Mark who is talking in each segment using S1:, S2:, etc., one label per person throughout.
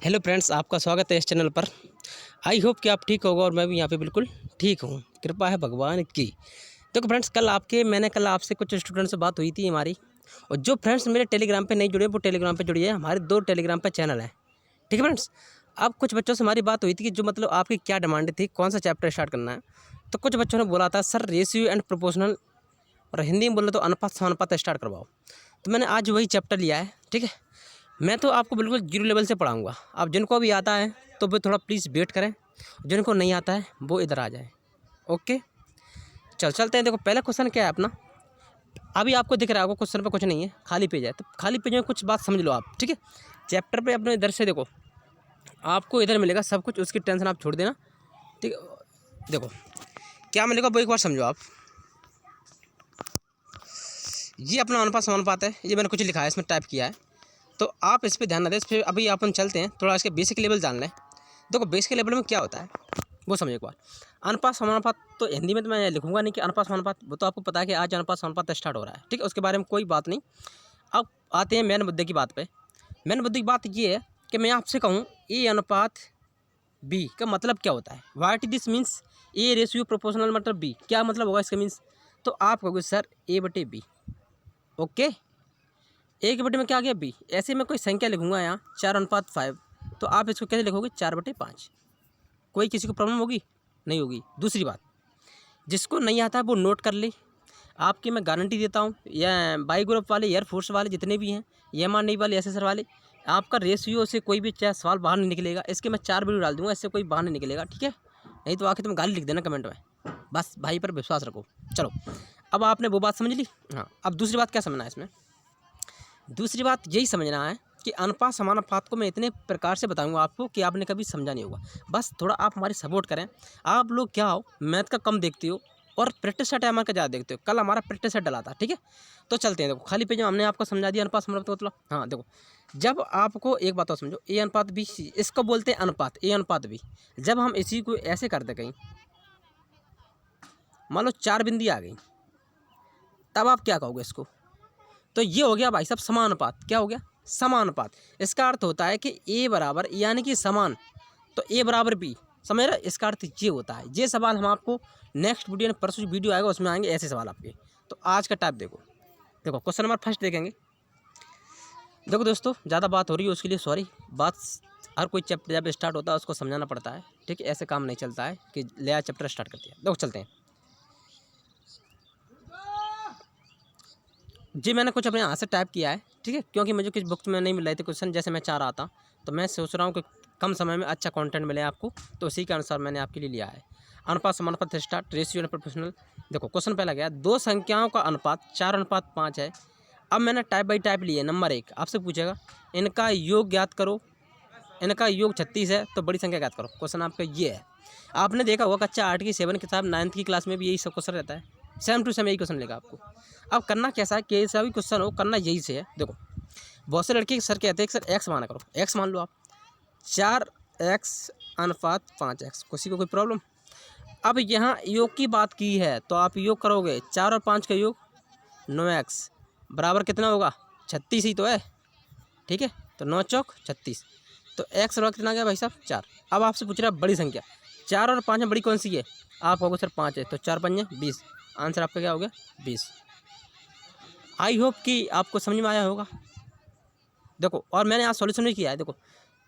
S1: Hello friends, आपका स्वागत है इस चैनल पर। आई होप कि आप ठीक होगा और मैं भी यहाँ पे बिल्कुल ठीक हूँ, कृपा है भगवान की। देखो फ्रेंड्स, कल आपसे कुछ स्टूडेंट से बात हुई थी हमारी, और जो फ्रेंड्स मेरे टेलीग्राम पे नहीं जुड़े वो टेलीग्राम पे जुड़िए। हमारे 2 टेलीग्राम पे चैनल हैं, ठीक है फ्रेंड्स। अब कुछ बच्चों से हमारी बात हुई थी कि जो मतलब आपकी क्या डिमांड थी, कौन सा चैप्टर स्टार्ट करना है। तो कुछ बच्चों ने बोला था सर रेशियो एंड प्रोपोर्शनल, और हिंदी में बोले तो अनुपात समानुपात स्टार्ट करवाओ। तो मैंने आज वही चैप्टर लिया है, ठीक है। मैं तो आपको बिल्कुल जीरो लेवल से पढ़ाऊँगा। अब जिनको भी आता है तो वो थोड़ा प्लीज़ वेट करें, जिनको नहीं आता है वो इधर आ जाए। ओके, चलते हैं। देखो पहला क्वेश्चन क्या है अपना, अभी आपको दिख रहा होगा क्वेश्चन पे कुछ नहीं है, खाली पेज है। तो खाली पेज में कुछ बात समझ लो आप, ठीक है। चैप्टर पे अपने इधर से देखो, आपको इधर मिलेगा सब कुछ, उसकी टेंशन आप छोड़ देना, ठीक है। देखो क्या मिलेगा वो एक बार समझो आप। ये अपना अनुपात समानुपात है, ये मैंने कुछ लिखा है इसमें, टाइप किया है, तो आप इस पर ध्यान न दें। इस पर अभी अपन चलते हैं, थोड़ा इसके बेसिक लेवल जान लें। देखो बेसिक लेवल में क्या होता है वो समझो एक बार। अनुपात समानुपात तो हिंदी में तो मैं लिखूंगा नहीं कि अनुपात समानुपात, वो तो आपको पता है कि आज अनुपात समानुपात स्टार्ट हो रहा है, ठीक है। उसके बारे में कोई बात नहीं। अब आते हैं मेन मुद्दे की बात पे। मेन मुद्दे की बात ये है कि मैं आपसे कहूँ ए अनुपात बी का मतलब क्या होता है, what this means A ratio proportional मतलब बी, क्या मतलब होगा इसका मीन्स। तो आप कहोगे सर ए बटे बी। ओके, एक बटे में क्या आ गया बी। ऐसे मैं कोई संख्या लिखूंगा यहाँ 4:5, तो आप इसको कैसे लिखोगे 4/5। कोई किसी को प्रॉब्लम होगी नहीं होगी। दूसरी बात, जिसको नहीं आता है वो नोट कर ले। आपकी मैं गारंटी देता हूँ, या बाई ग्रुप वाले, एयरफोर्स वाले जितने भी हैं, एम वाले, एसएसआर वाले, आपका रेशियो से कोई भी चाहे सवाल बाहर नहीं निकलेगा। इसके मैं 4 वीडियो डाल दूंगा, इससे कोई बाहर नहीं निकलेगा, ठीक है। नहीं तो आके तुम गाली लिख देना कमेंट में, बस भाई पर विश्वास रखो। चलो, अब आपने वो बात समझ ली। हाँ, अब दूसरी बात क्या समझना है इसमें। दूसरी बात यही समझना है कि अनुपात समानुपात को मैं इतने प्रकार से बताऊंगा आपको कि आपने कभी समझा नहीं होगा। बस थोड़ा आप हमारी सपोर्ट करें। आप लोग क्या हो, मैथ का कम देखते हो और प्रैक्टिस सेट हमारे का ज़्यादा देखते हो। कल हमारा प्रैक्टिस सेट डला था, ठीक है। तो चलते हैं। देखो खाली पेज में हमने आपको समझा दिया अनुपात समानुपात मतलब। हाँ देखो, जब आपको एक बात और समझो, ए अनुपात बी, इसको बोलते हैं अनुपात, ए अनुपात बी। जब हम इसी को ऐसे कर दे कहीं, मान लो 4 बिंदी आ गई, तब आप क्या कहोगे इसको। तो ये हो गया भाई साहब समानुपात। क्या हो गया, समानुपात। इसका अर्थ होता है कि ए बराबर यानी कि समान, तो ए बराबर बी, समझ रहे। इसका अर्थ ये होता है। ये सवाल हम आपको नेक्स्ट वीडियो में, परसों वीडियो आएगा उसमें आएंगे ऐसे सवाल आपके। तो आज का टाइप देखो। देखो क्वेश्चन नंबर फर्स्ट देखेंगे। देखो दोस्तों, ज़्यादा बात हो रही है उसके लिए सॉरी। बात हर कोई चैप्टर जब स्टार्ट होता है उसको समझाना पड़ता है, ठीक है। ऐसे काम नहीं चलता है कि नया चैप्टर स्टार्ट कर दिया। देखो चलते हैं जी। मैंने कुछ अपने यहाँ से टाइप किया है, ठीक है, क्योंकि मुझे कुछ बुक्स में नहीं मिल रहे थे क्वेश्चन जैसे मैं चाह रहा था। तो मैं सोच रहा हूँ कि कम समय में अच्छा कंटेंट मिले आपको, तो उसी के अनुसार मैंने आपके लिए लिया है। अनुपात समानुपात स्टार्ट, रेशियो एंड प्रोपोर्शनल। देखो क्वेश्चन पहला गया, दो संख्याओं का अनुपात 4:5 है। अब मैंने टाइप बाई टाइप लिए। नंबर 1 आपसे पूछेगा इनका योग ज्ञात करो। इनका योग 36 है, तो बड़ी संख्या ज्ञात करो। क्वेश्चन आपका ये है। आपने देखा होगा कक्षा 8 की 7 किताब 9th की क्लास में भी यही सब क्वेश्चन रहता है, सेम टू सेम यही क्वेश्चन लेगा आपको। अब करना कैसा है, कैसा भी क्वेश्चन हो करना यही से है। देखो बहुत से लड़के सर कहते हैं कि सर एक्स माना करो, एक्स मान लो आप 4x/5x, किसी को कोई प्रॉब्लम। अब यहाँ योग की बात की है तो आप योग करोगे 4 और 5 का योग 9x बराबर कितना होगा 36 ही तो है, ठीक है। तो 9 चौक 36, तो एक्स बराबर कितना आ गया भाई साहब 4। अब आपसे पूछ रहा है बड़ी संख्या 4 और 5 में बड़ी कौन सी है। आप कहोगे सर 5 है, तो 4 5 20, आंसर आपका क्या हो गया 20। आई होप कि आपको समझ में आया होगा। देखो और मैंने आज सॉल्यूशन भी किया है। देखो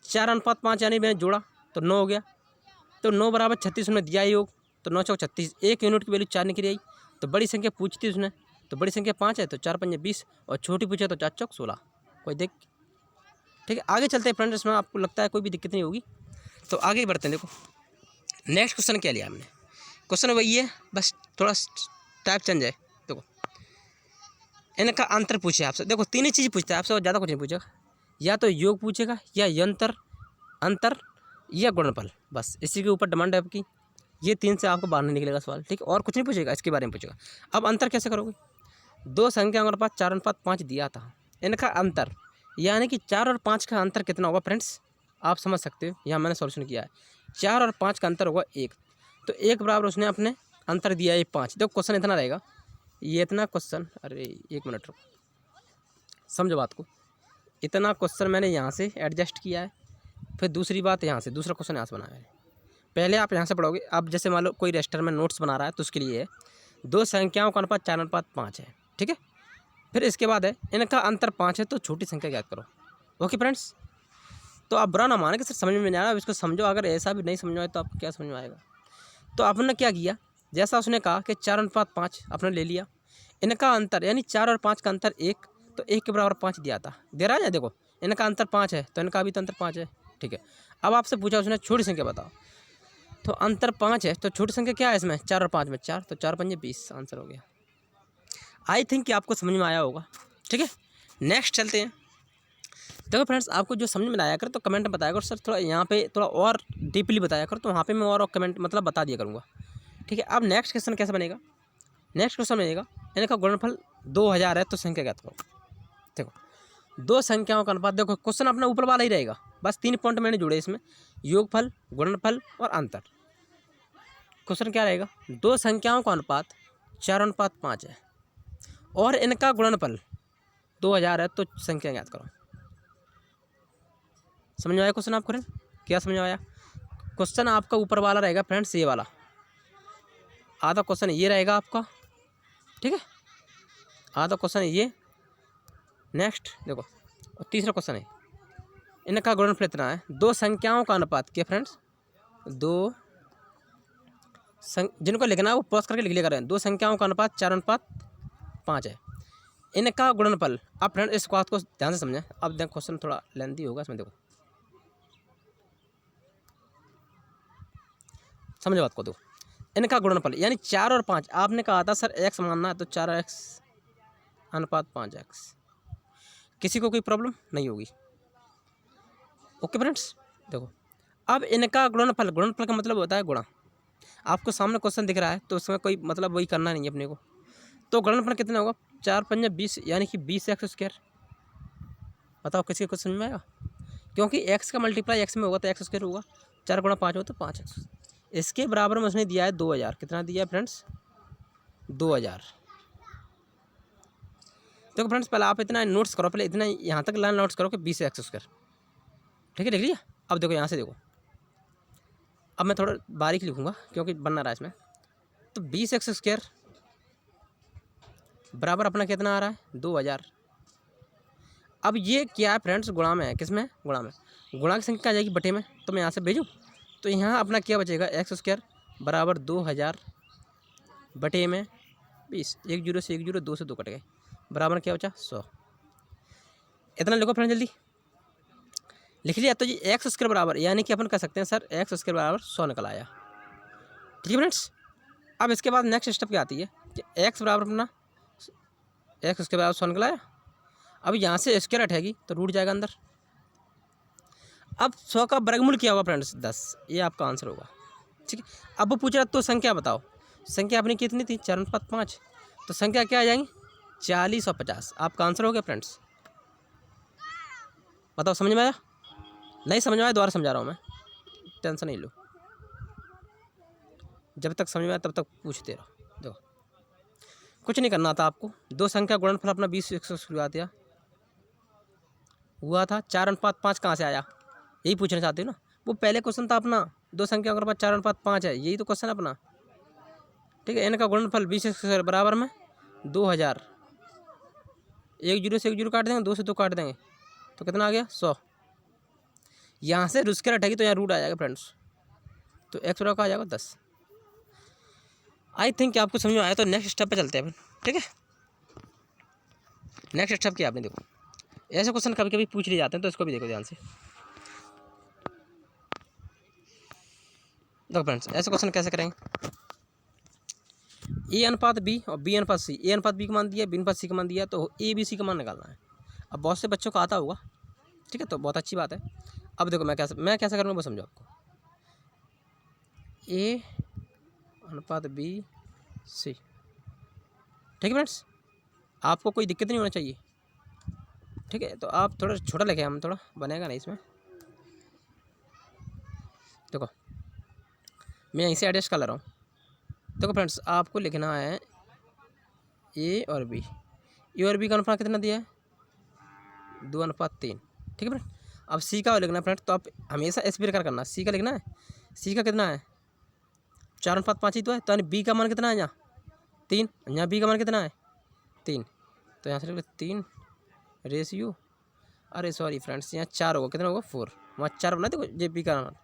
S1: 4:5 यानी मैंने जोड़ा तो 9 हो गया, तो 9 बराबर 36 में दिया योग, तो 9 चौक 36, 1 यूनिट की वैल्यू 4 निकली आई। तो बड़ी संख्या पूछती उसने, तो बड़ी संख्या 5 है, तो 4 5 20, और छोटी पूछे तो 4 चौक 16। कोई देख, ठीक है। आगे चलते हैं फ्रेंड्स, इसमें आपको लगता है कोई भी दिक्कत नहीं होगी, तो आगे बढ़ते हैं। देखो नेक्स्ट क्वेश्चन क्या लिया हमने, क्वेश्चन वही है, बस थोड़ा टाइप चेंज है। देखो इनका अंतर पूछे आपसे। देखो 3 ही चीज़ पूछता है आपसे और ज़्यादा कुछ नहीं पूछेगा। या तो योग पूछेगा, या यंत्र अंतर, या गुणनफल, बस इसी के ऊपर डिमांड है आपकी। ये 3 से आपको बाहर नहीं निकलेगा सवाल, ठीक है। और कुछ नहीं पूछेगा, इसके बारे में पूछेगा। अब अंतर कैसे करोगे, दो संख्याओं के पास 4:5 दिया था, इनका अंतर यानी कि 4 और 5 का अंतर कितना होगा फ्रेंड्स, आप समझ सकते हो। यहाँ मैंने सॉल्यूशन किया है, 4 और 5 का अंतर होगा 1, तो 1 बराबर उसने अपने अंतर दिया है 5। देखो क्वेश्चन इतना रहेगा, ये इतना क्वेश्चन, अरे 1 मिनट रुको, समझो बात को। इतना क्वेश्चन मैंने यहाँ से एडजस्ट किया है, फिर दूसरी बात यहाँ से दूसरा क्वेश्चन यहाँ से बनाया है। पहले आप यहाँ से पढ़ोगे। अब जैसे मान लो कोई रेस्टर में नोट्स बना रहा है तो उसके लिए है 2 संख्याओं का अनुपात 4:5 है, ठीक है। फिर इसके बाद है इनका अंतर 5 है तो छोटी संख्या ज्ञात करो। ओके फ्रेंड्स, तो आप बुरा ना माने कि सर समझ में नहीं आ रहा, अब इसको समझो। अगर ऐसा भी नहीं समझ में आए तो आपको क्या समझ में आएगा। तो आपने क्या किया, जैसा उसने कहा कि 4:5 आपने ले लिया, इनका अंतर यानी 4 और 5 का अंतर 1, तो 1 के बराबर 5 दिया था, दे रहा है। देखो इनका अंतर 5 है तो इनका भी तो अंतर 5 है, ठीक है। अब आपसे पूछा उसने छोटी संख्या बताओ, तो अंतर 5 है तो छोटी संख्या क्या है इसमें, 4 और 5 में 4, तो 4 5 20 आंसर हो गया। आई थिंक कि आपको समझ में आया होगा, ठीक है। नेक्स्ट चलते हैं। देखो फ्रेंड्स, आपको जो समझ में आया कर तो कमेंट में बताया करो, सर थोड़ा यहाँ पे थोड़ा और डीपली बताया करो, तो वहाँ पे मैं और कमेंट मतलब बता दिया करूँगा, ठीक है। अब नेक्स्ट क्वेश्चन कैसे बनेगा, नेक्स्ट क्वेश्चन बनेगा इनका गुणनफल 2000 है तो संख्या ज्ञात करो। देखो 2 संख्याओं का अनुपात, देखो क्वेश्चन अपना ऊपर वाला ही रहेगा, बस 3 पॉइंट मैंने जुड़े इसमें, योगफल, गुणनफल और अंतर। क्वेश्चन क्या रहेगा, 2 संख्याओं का अनुपात 4:5 है और इनका गुणनफल 2000 है तो संख्या ज्ञात करो। समझ में आया क्वेश्चन आपको, क्या समझ में आया। क्वेश्चन आपका ऊपर वाला रहेगा फ्रेंड्स, ये वाला आधा क्वेश्चन ये रहेगा आपका, ठीक है। आधा क्वेश्चन ये, नेक्स्ट देखो और तीसरा क्वेश्चन है इनका गुणनफल इतना है, 2 संख्याओं का अनुपात क्या फ्रेंड्स, जिनको लिखना है वो पॉज करके लिख लिया करें। 2 संख्याओं का अनुपात 4:5 है, इनका गुणनफल। अब फ्रेंड इस बात को ध्यान से समझें। अब देखो क्वेश्चन थोड़ा लेंथी होगा इसमें, देखो समझो बात को। दो इनका गुणनफल यानी 4 और 5, आपने कहा था सर x मानना है तो 4x/5x, किसी को कोई प्रॉब्लम नहीं होगी। ओके फ्रेंड्स, देखो अब इनका गुणनफल, गुणनफल का मतलब होता है गुणा। आपको सामने क्वेश्चन दिख रहा है तो उसमें कोई मतलब वही करना नहीं है अपने को। तो गुणनफल कितना होगा, 4 5 20 यानी कि 20x²। बताओ किसी को समझ में आएगा, क्योंकि x का मल्टीप्लाई x में होगा तो x² होगा, 4 × 5 हो तो 5x। इसके बराबर में उसने दिया है 2000। कितना दिया है फ्रेंड्स, 2000। देखो फ्रेंड्स पहले आप इतना नोट्स करो, पहले इतना यहाँ तक लाइन नोट्स करो कि 20x², ठीक है। लिख लिया। अब देखो यहाँ से देखो, अब मैं थोड़ा बारीक लिखूँगा क्योंकि बनना रहा है इसमें। तो 20x² बराबर अपना कितना आ रहा है, 2000। अब ये क्या है फ्रेंड्स, गुणा में है, किस में, गुणा में। गुणा की संख्या आ जाएगी बटे में, तो मैं यहाँ से भेजूँ तो यहाँ अपना क्या बचेगा, x² बराबर 2000 बटे में 20। 1 0 से 1 0, 2 से 2 कट गए, बराबर क्या बचा 100। इतना लिखो फ्रेंड, जल्दी लिख लिया। तो ये x² बराबर यानी कि अपन कह सकते हैं सर x² बराबर 100 निकल आया, ठीक है फ्रेंड्स। अब इसके बाद नेक्स्ट स्टेप क्या आती है कि x बराबर अपना x² बराबर 100 निकल आया। अब यहाँ से स्क्वायर हटेगी तो रूट जाएगा अंदर। अब 100 का वर्गमूल क्या होगा फ्रेंड्स, 10। ये आपका आंसर होगा, ठीक है। अब वो पूछ रहा तो संख्या बताओ, संख्या अपनी कितनी थी, 4:5, तो संख्या क्या आ जाएंगी, 40 और 50। आपका आंसर हो गया फ्रेंड्स। बताओ समझ में आया, नहीं समझ में आया दोबारा समझा रहा हूँ मैं, टेंशन नहीं लो। जब तक समझ में आया तब तक पूछते रहो। देखो कुछ नहीं करना था आपको, 2 संख्या गुणनफल अपना 20x² हुआ था। 4:5 कहाँ से आया, यही पूछना चाहते हो ना। वो पहले क्वेश्चन था अपना, 2 संख्या अगर 4:5 है, यही तो क्वेश्चन है अपना, ठीक है। इनका गुणनफल 20x² बराबर में 2000। 1 0 से 1 0 काट देंगे, 2 से 2 काट देंगे, तो कितना आ गया 100। यहाँ से स्क्वायर हटेगी तो यहाँ रूट आ जाएगा फ्रेंड्स, तो x बराबर का आ जाएगा 10। आई थिंक आपको समझ में आया। तो नेक्स्ट स्टेप पे चलते हैं, ठीक है। नेक्स्ट स्टेप क्या आपने देखो, ऐसे क्वेश्चन कभी कभी पूछ लिए जाते हैं तो इसको भी देखो ध्यान से। देखो फ्रेंड्स ऐसे क्वेश्चन कैसे करेंगे, a/b और b/c। a/b का मान दिया, b/c का मान दिया, तो a b c का मान निकालना है। अब बहुत से बच्चों को आता होगा, ठीक है, तो बहुत अच्छी बात है। अब देखो मैं कैसे करूँगा वो समझो आपको। a/b c, ठीक है फ्रेंड्स, आपको कोई दिक्कत नहीं होना चाहिए, ठीक है। तो आप थोड़ा छोटा लिखे, हम थोड़ा बनेगा नहीं इसमें। देखो मैं यहीं से एडजस्ट कर ले रहा हूँ। देखो फ्रेंड्स आपको लिखना है ए और बी का अनुपात कितना दिया है, 2:3, ठीक है फ्रेंड। अब सी का लिखना है फ्रेंड, तो आप हमेशा इस प्रकार करना, सी का लिखना है। सी का कितना है 4:5 ही तो है, तो यानी बी का मान कितना है यहाँ 3, यहाँ बी का मान कितना है 3, तो यहाँ से लिख 3 रेशियो, अरे सॉरी फ्रेंड्स यहाँ 4 होगा, कितना होगा 4, वहाँ 4 बना देखो जे बी का मान,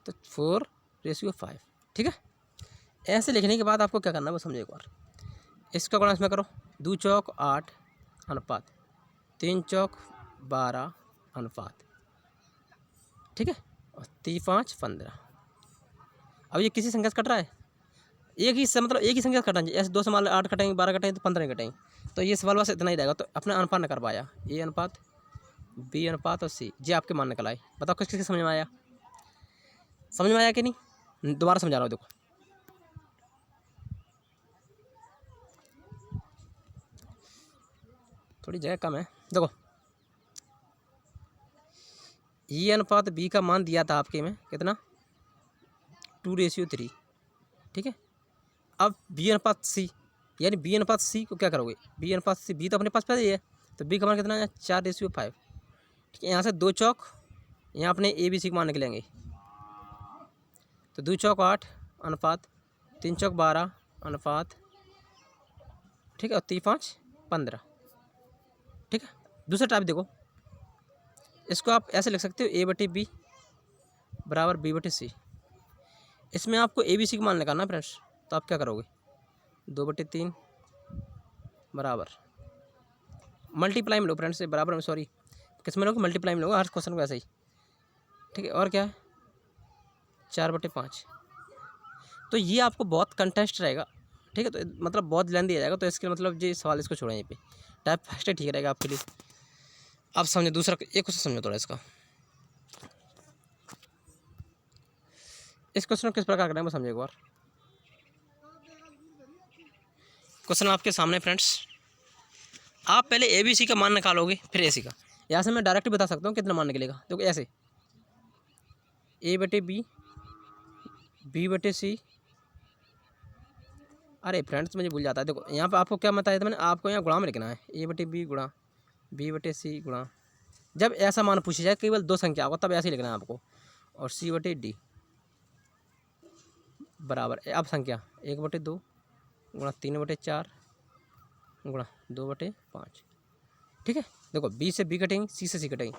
S1: तो 4:5, ठीक है। ऐसे लिखने के बाद आपको क्या करना है वो समझो एक बार। इसका गुणा इसमें करो, 2 चौक 8 अनुपात 3 चौक 12 अनुपात, ठीक है, और 3 5 15। अब ये किसी संख्या से कट रहा है, एक ही से मतलब एक ही संख्या से कटना चाहिए। ऐसे 2 से मान लो 8 कटेंगे 12 कटेंगे तो 15 कटेंगे, तो ये सवाल बस इतना ही रहेगा। तो अपना अनुपात न कर पाया, ए अनुपात बी अनुपात और सी, ये आपके मान निकल आए। बताओ किस किस समझ में आया, समझ में आया कि नहीं, दोबारा समझा रहा हूँ देखो। थोड़ी जगह कम है, देखो ये अनुपात बी का मान दिया था आपके में कितना 2:3, ठीक है। अब बी अनुपात सी, यानी बी अनुपात सी को क्या करोगे, बी अनुपात सी, बी तो अपने पास पहले ही है, तो बी का मान कितना है 4:5, ठीक है। यहाँ से 2 चौक यहाँ अपने ए बी सी को मान निकलेंगे, तो 2 चौक 8 अनुपात 3 चौक 12 अनुपात, ठीक है, और 3 5 15, ठीक है। दूसरा टाइप देखो, इसको आप ऐसे लिख सकते हो A/B बराबर B/C। इसमें आपको ए बी सी का मान निकालना फ्रेंड्स, तो आप क्या करोगे 2/3 बराबर मल्टीप्लाई में लो फ्रेंड्स, से बराबर में सॉरी किस में लोगे मल्टीप्लाई में लोगे, हर क्वेश्चन को ऐसे ही, ठीक है। और क्या है 4/5, तो ये आपको बहुत कंटेस्ट रहेगा, ठीक है, तो मतलब बहुत लेंदी आ जाएगा, तो इसके मतलब ये सवाल इसको छोड़ें यहीं पे, टाइप फर्स्ट ठीक रहेगा आपके लिए। आप समझो दूसरा एक क्वेश्चन समझो थोड़ा इसका, इस क्वेश्चन को किस प्रकार करना है वो समझो एक बार। क्वेश्चन आपके सामने फ्रेंड्स, आप पहले ए बी सी का मान निकालोगे फिर ए सी का, यहाँ से मैं डायरेक्ट बता सकता हूँ कितना मान निकलेगा। देखो ऐसे A/B B/C, अरे फ्रेंड्स मुझे भूल जाता है। देखो यहाँ पे आपको क्या बताया था मैंने, आपको यहाँ गुणा में लिखना है A/B गुणा B/C गुणा, जब ऐसा मान पूछा जाए केवल 2 संख्या होगा तब ऐसे ही लिखना है आपको, और C/D बराबर अब संख्या 1/2 गुणा 3/4 गुणा 2/5, ठीक है। देखो बी से बी कटेंगे, सी से सी कटेंगे,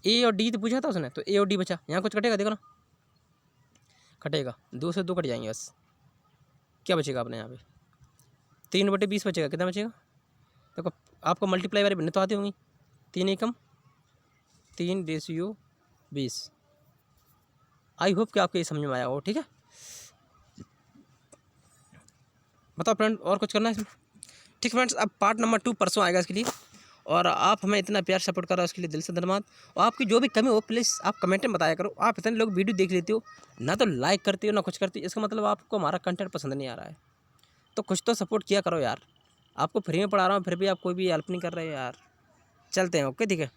S1: ए और डी तो पूछा था उसने, तो ए और डी बचा, यहाँ कुछ कटेगा देखो ना, कटेगा 2 से 2 कट जाएंगे बस, क्या बचेगा अपने यहाँ पे 3/20 बचेगा, कितना बचेगा देखो, आपको मल्टीप्लाई वाली भिन्न तो आती होंगी, 3 एकम 3:20। आई होप कि आपको ये समझ में आया हो, ठीक है। बताओ फ्रेंड और कुछ करना है इसमें, ठीक फ्रेंड्स। अब पार्ट नंबर 2 परसों आएगा इसके लिए, और आप हमें इतना प्यार सपोर्ट कर रहे हो उसके लिए दिल से धन्यवाद। और आपकी जो भी कमी हो प्लीज़ आप कमेंट में बताया करो। आप इतने लोग वीडियो देख लेते हो ना, तो लाइक करते हो ना कुछ करते हो, इसका मतलब आपको हमारा कंटेंट पसंद नहीं आ रहा है, तो कुछ तो सपोर्ट किया करो यार। आपको फ्री में पढ़ा रहा हूँ फिर भी आप कोई भी हेल्प नहीं कर रहे यार। चलते हैं, ओके ठीक है।